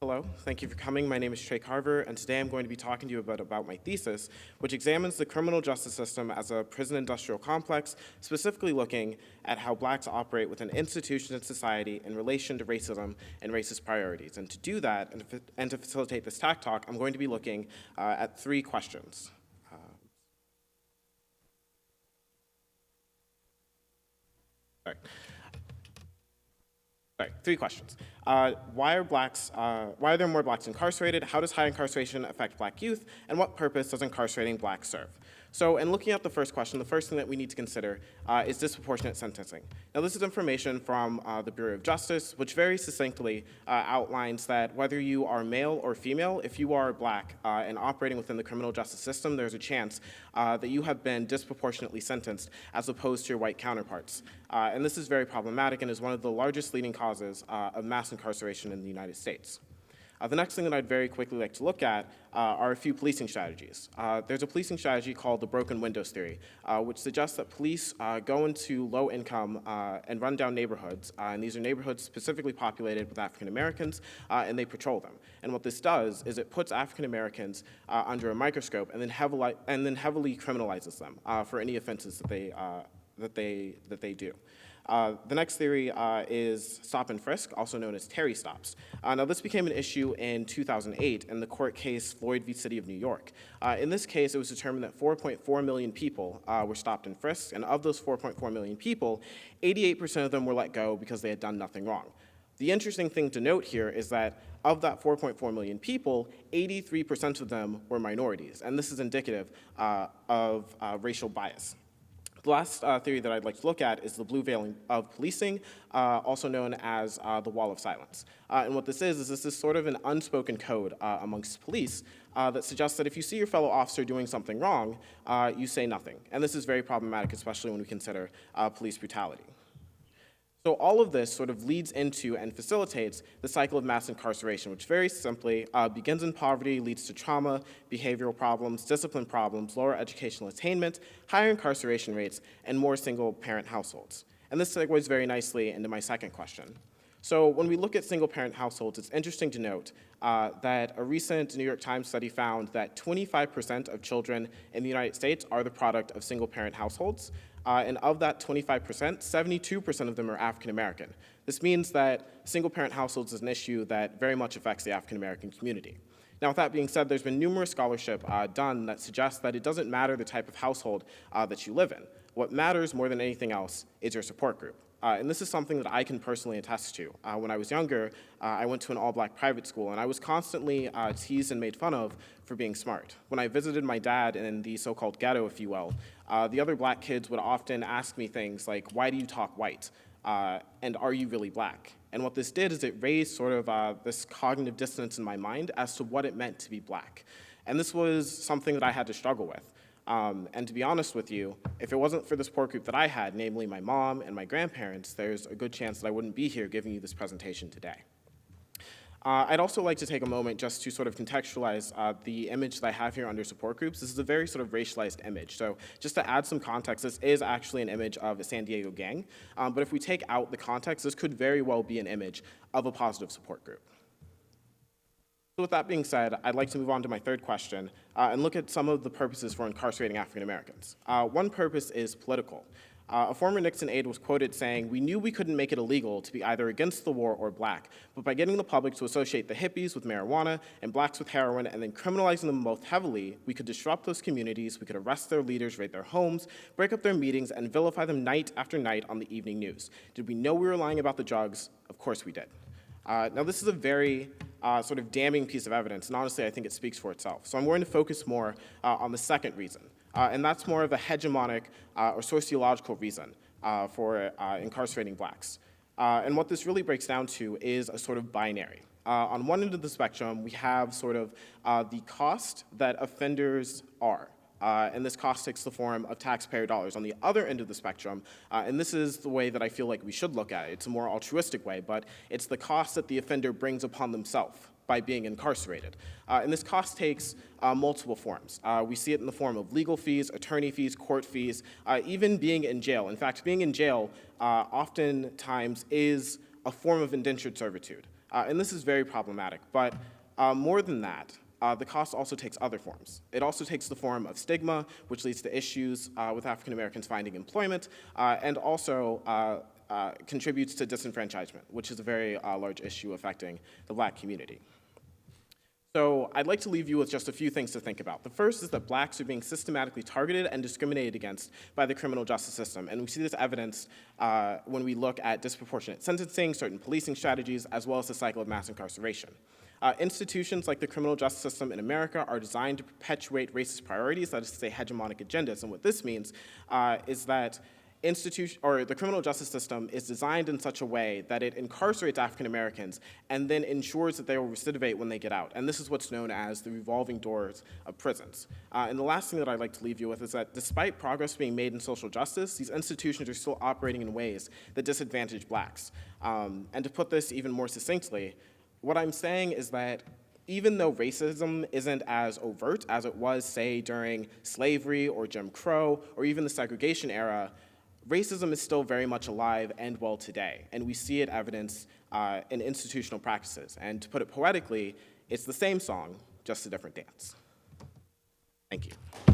Hello, thank you for coming. My name is Tre Carver, and today I'm going to be talking to you about my thesis, which examines the criminal justice system as a prison industrial complex, specifically looking at how blacks operate within institutions in society in relation to racism and racist priorities. And to do that, and to facilitate this TAC talk, I'm going to be looking at three questions. Three questions. Why are there more blacks incarcerated? How does high incarceration affect black youth? And what purpose does incarcerating blacks serve? So in looking at the first question, the first thing that we need to consider is disproportionate sentencing. Now this is information from the Bureau of Justice, which very succinctly outlines that whether you are male or female, if you are black and operating within the criminal justice system, there's a chance that you have been disproportionately sentenced as opposed to your white counterparts. And this is very problematic and is one of the largest leading causes of mass incarceration in the United States. The next thing that I'd very quickly like to look at are a few policing strategies. There's a policing strategy called the broken windows theory, which suggests that police go into low-income and run-down neighborhoods, and these are neighborhoods specifically populated with African Americans, and they patrol them. And what this does is it puts African Americans under a microscope and then heavily criminalizes them for any offenses that they do. The next theory is stop and frisk, also known as Terry stops. Now, this became an issue in 2008 in the court case Floyd v. City of New York. In this case, it was determined that 4.4 million people were stopped and frisked, and of those 4.4 million people, 88% of them were let go because they had done nothing wrong. The interesting thing to note here is that of that 4.4 million people, 83% of them were minorities, and this is indicative of racial bias. The last theory that I'd like to look at is the blue veiling of policing, also known as the wall of silence. And what this is this is sort of an unspoken code amongst police that suggests that if you see your fellow officer doing something wrong, you say nothing. And this is very problematic, especially when we consider police brutality. So all of this sort of leads into and facilitates the cycle of mass incarceration, which very simply begins in poverty, leads to trauma, behavioral problems, discipline problems, lower educational attainment, higher incarceration rates, and more single-parent households. And this segues very nicely into my second question. So when we look at single-parent households, it's interesting to note that a recent New York Times study found that 25% of children in the United States are the product of single-parent households. And of that 25%, 72% of them are African American. This means that single-parent households is an issue that very much affects the African American community. Now, with that being said, there's been numerous scholarship done that suggests that it doesn't matter the type of household that you live in. What matters more than anything else is your support group. And this is something that I can personally attest to. When I was younger, I went to an all-black private school, and I was constantly teased and made fun of for being smart. When I visited my dad in the so-called ghetto, if you will, the other black kids would often ask me things like, why do you talk white? And are you really black? And what this did is it raised sort of this cognitive dissonance in my mind as to what it meant to be black. And this was something that I had to struggle with. And to be honest with you, if it wasn't for the support group that I had, namely my mom and my grandparents, there's a good chance that I wouldn't be here giving you this presentation today. I'd also like to take a moment just to sort of contextualize the image that I have here under support groups. This is a very sort of racialized image. So just to add some context, this is actually an image of a San Diego gang. But if we take out the context, this could very well be an image of a positive support group. So with that being said, I'd like to move on to my third question and look at some of the purposes for incarcerating African Americans. One purpose is political. A former Nixon aide was quoted saying, "We knew we couldn't make it illegal to be either against the war or black, but by getting the public to associate the hippies with marijuana and blacks with heroin and then criminalizing them both heavily, we could disrupt those communities, we could arrest their leaders, raid their homes, break up their meetings, and vilify them night after night on the evening news. Did we know we were lying about the drugs? Of course we did." Now this is a very sort of damning piece of evidence, and honestly I think it speaks for itself. So I'm going to focus more on the second reason. And that's more of a hegemonic or sociological reason for incarcerating blacks. And what this really breaks down to is a sort of binary. On one end of the spectrum, we have sort of the cost that offenders are. And this cost takes the form of taxpayer dollars. On the other end of the spectrum, and this is the way that I feel like we should look at it, it's a more altruistic way, but it's the cost that the offender brings upon themselves by being incarcerated. And this cost takes multiple forms. We see it in the form of legal fees, attorney fees, court fees, even being in jail. In fact, being in jail oftentimes is a form of indentured servitude. And this is very problematic. But more than that, the cost also takes other forms. It also takes the form of stigma, which leads to issues with African Americans finding employment, and also contributes to disenfranchisement, which is a very large issue affecting the Black community. So I'd like to leave you with just a few things to think about. The first is that blacks are being systematically targeted and discriminated against by the criminal justice system, and we see this evidenced when we look at disproportionate sentencing, certain policing strategies, as well as the cycle of mass incarceration. Institutions like the criminal justice system in America are designed to perpetuate racist priorities, that is to say hegemonic agendas, and what this means is that the criminal justice system is designed in such a way that it incarcerates African Americans and then ensures that they will recidivate when they get out. And this is what's known as the revolving doors of prisons. And the last thing that I'd like to leave you with is that despite progress being made in social justice, these institutions are still operating in ways that disadvantage blacks. And to put this even more succinctly, what I'm saying is that even though racism isn't as overt as it was, say, during slavery or Jim Crow or even the segregation era, racism is still very much alive and well today, and we see it evidenced in institutional practices. And to put it poetically, it's the same song, just a different dance. Thank you.